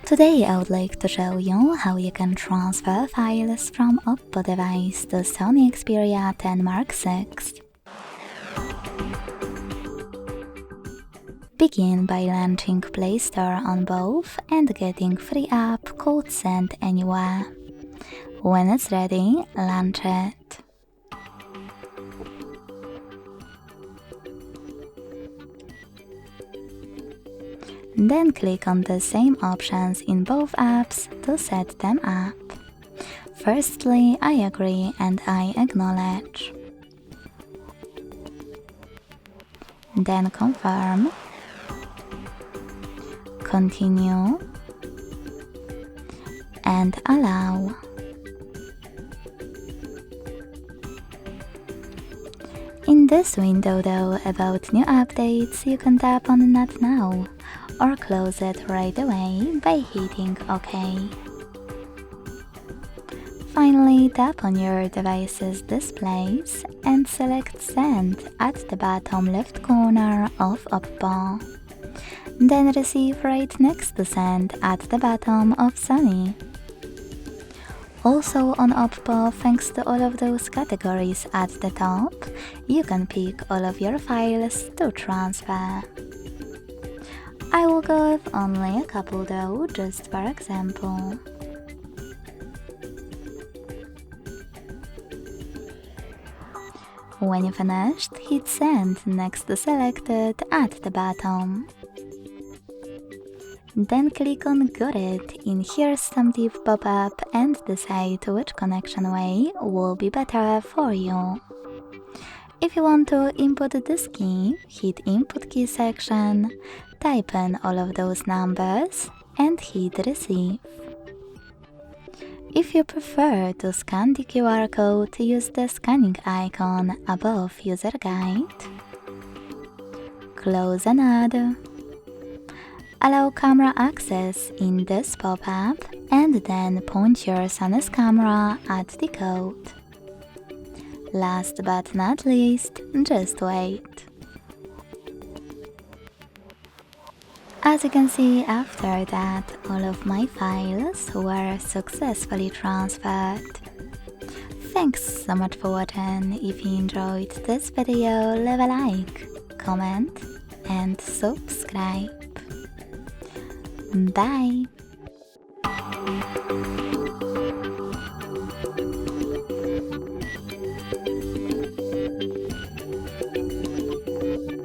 Today I would like to show you how you can transfer files from Oppo device to Sony Xperia 10 Mark VI. Begin by launching Play Store on both and getting free app called Send Anywhere. When it's ready, launch it. Then click on the same options in both apps to set them up. Firstly, I agree and I acknowledge. Then confirm, continue, and allow. In this window though, about new updates, you can tap on Not Now, or close it right away by hitting OK. Finally, tap on your device's displays and select Send at the bottom left corner of Oppo. Then Receive right next to Send at the bottom of Sony. Also on Oppo, thanks to all of those categories at the top, you can pick all of your files to transfer. I will go with only a couple though, just for example. When you finished, hit Send next to Selected at the bottom. Then click on Got It in Here's Some Tip pop-up and decide which connection way will be better for you. If you want to input this key, hit Input Key section, type in all of those numbers and hit Receive. If you prefer to scan the QR code, use the scanning icon above User Guide. Close and add. Allow camera access in this pop-up and then point your Sony's camera at the code. Last but not least, just wait. As you can see, after that, all of my files were successfully transferred. Thanks so much for watching. If you enjoyed this video, leave a like, comment and subscribe. Bye!